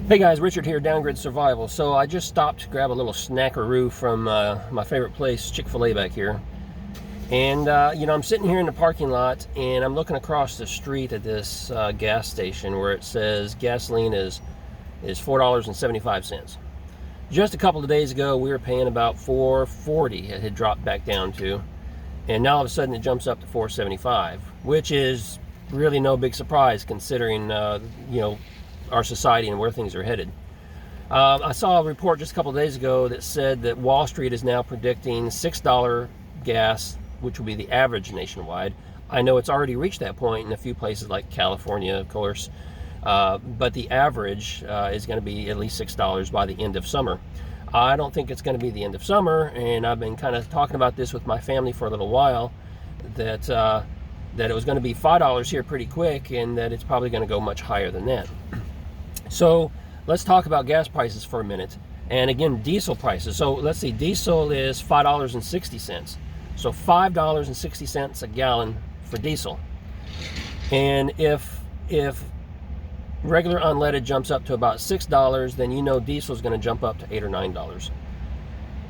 Hey guys, Richard here, Downgrid Survival. So I just stopped to grab a little snackaroo from my favorite place, Chick-fil-A back here. And I'm sitting here in the parking lot and I'm looking across the street at this gas station where it says gasoline is $4.75. Just a couple of days ago we were paying about $4.40. It had dropped back down to, and now all of a sudden it jumps up to $4.75, which is really no big surprise considering our society and where things are headed. I saw a report just a couple of days ago that said that Wall Street is now predicting $6 gas, which will be the average nationwide. I know it's already reached that point in a few places like California, of course, but the average is going to be at least $6 by the end of summer. I don't think it's going to be the end of summer, and I've been kind of talking about this with my family for a little while, that it was going to be $5 here pretty quick, and that it's probably going to go much higher than that. So let's talk about gas prices for a minute, and again, diesel prices. So let's see, diesel is $5.60. So $5.60 a gallon for diesel. And if regular unleaded jumps up to about $6, then you know diesel is going to jump up to $8 or $9.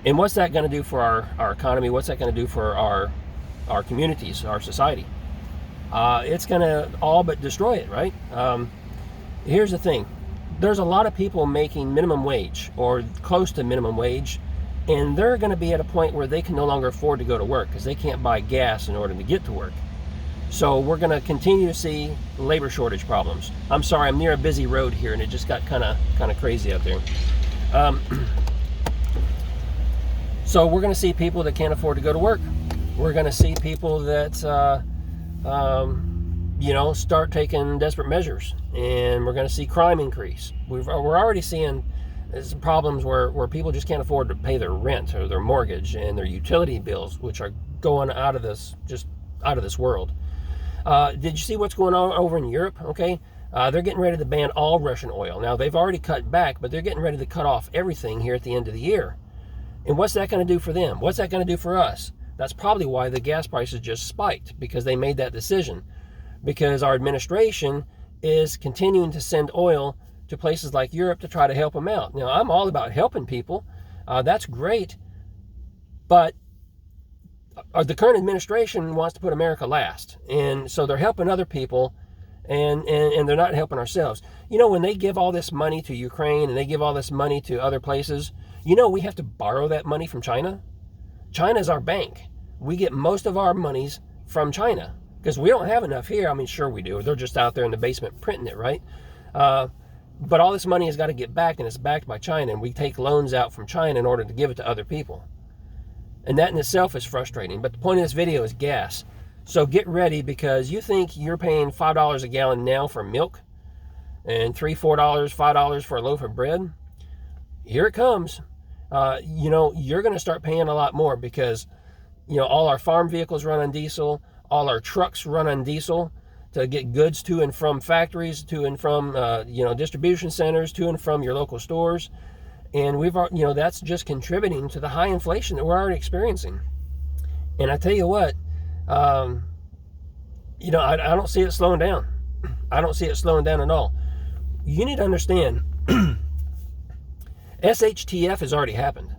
And what's that going to do for our economy? What's that going to do for our communities, our society? It's going to all but destroy it, right? Here's the thing. There's a lot of people making minimum wage or close to minimum wage, and they're going to be at a point where they can no longer afford to go to work because they can't buy gas in order to get to work. So we're going to continue to see labor shortage problems. I'm sorry, I'm near a busy road here and it just got kind of crazy out there. So we're going to see people that can't afford to go to work. We're going to see people that start taking desperate measures, and we're going to see crime increase. We're already seeing some problems where people just can't afford to pay their rent or their mortgage and their utility bills, which are going out of this world. Did you see what's going on over in Europe? Okay, they're getting ready to ban all Russian oil. Now they've already cut back, but they're getting ready to cut off everything here at the end of the year. And what's that going to do for them? What's that going to do for us? That's probably why the gas prices just spiked, because they made that decision. Because our administration is continuing to send oil to places like Europe to try to help them out. Now, I'm all about helping people. That's great. But the current administration wants to put America last. And so they're helping other people, and they're not helping ourselves. You know, when they give all this money to Ukraine and they give all this money to other places, we have to borrow that money from China. China's our bank. We get most of our monies from China because we don't have enough here. I mean, sure we do. They're just out there in the basement printing it, right? But all this money has got to get back, and it's backed by China, and we take loans out from China in order to give it to other people. And that in itself is frustrating. But the point of this video is gas. So get ready, because you think you're paying $5 a gallon now for milk and $3, $4, $5 for a loaf of bread. Here it comes. You're going to start paying a lot more because, all our farm vehicles run on diesel. All our trucks run on diesel to get goods to and from factories, to and from, distribution centers, to and from your local stores. And that's just contributing to the high inflation that we're already experiencing. And I tell you what, I don't see it slowing down. I don't see it slowing down at all. You need to understand, SHTF has already happened.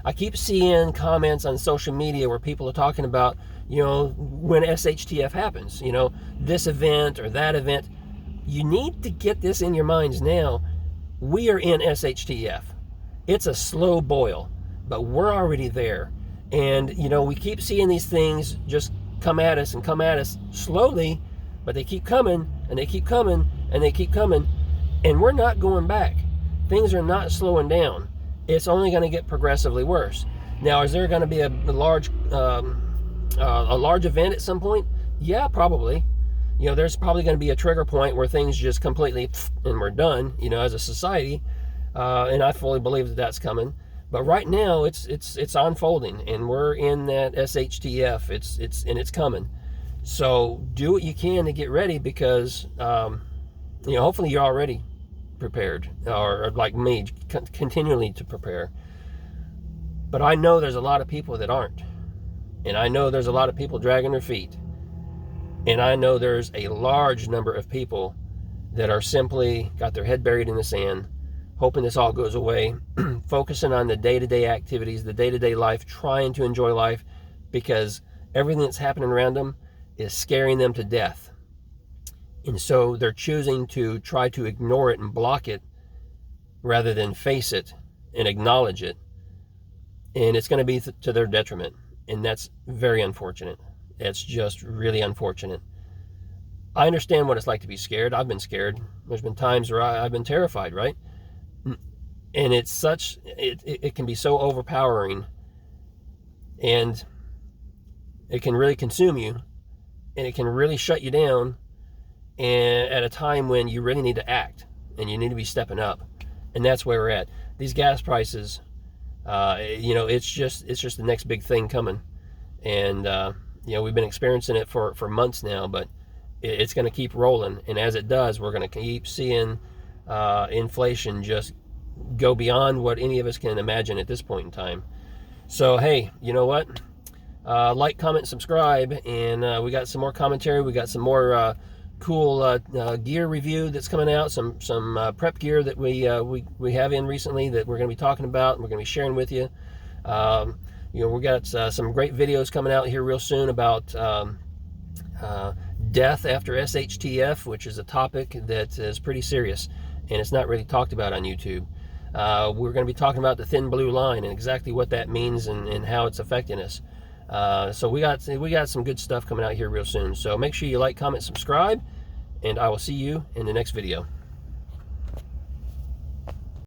I keep seeing comments on social media where people are talking about, when SHTF happens, this event or that event. You need to get this in your minds now. We are in SHTF. It's a slow boil, but we're already there. And, we keep seeing these things just come at us slowly, but they keep coming and they keep coming and they keep coming. And we're not going back. Things are not slowing down. It's only going to get progressively worse. Now, is there going to be a large event at some point? Yeah, probably. There's probably going to be a trigger point where things just completely and we're done, as a society. And I fully believe that that's coming. But right now, it's unfolding, and we're in that SHTF. It's coming. So do what you can to get ready, because hopefully you're already prepared, or like me, continually to prepare. But I know there's a lot of people that aren't, and I know there's a lot of people dragging their feet, and I know there's a large number of people that are simply got their head buried in the sand, hoping this all goes away, focusing on the day-to-day activities, the day-to-day life, trying to enjoy life, because everything that's happening around them is scaring them to death. And so they're choosing to try to ignore it and block it rather than face it and acknowledge it. And it's going to be to their detriment. And that's very unfortunate. It's just really unfortunate. I understand what it's like to be scared. I've been scared. There's been times where I've been terrified, right? And it's such, it can be so overpowering, and it can really consume you, and it can really shut you down, and at a time when you really need to act and you need to be stepping up. And that's where we're at. These gas prices, it's just the next big thing coming. And we've been experiencing it for months now, but it's going to keep rolling. And as it does, we're going to keep seeing inflation just go beyond what any of us can imagine at this point in time. So hey, you know what? Like, comment, subscribe, and we got some more commentary. We got some more cool gear review that's coming out. Some prep gear that we have in recently that we're going to be talking about and we're going to be sharing with you. We got some great videos coming out here real soon about death after SHTF, which is a topic that is pretty serious and it's not really talked about on YouTube. We're going to be talking about the thin blue line and exactly what that means and how it's affecting us. So we got some good stuff coming out here real soon. So make sure you like, comment, subscribe, and I will see you in the next video.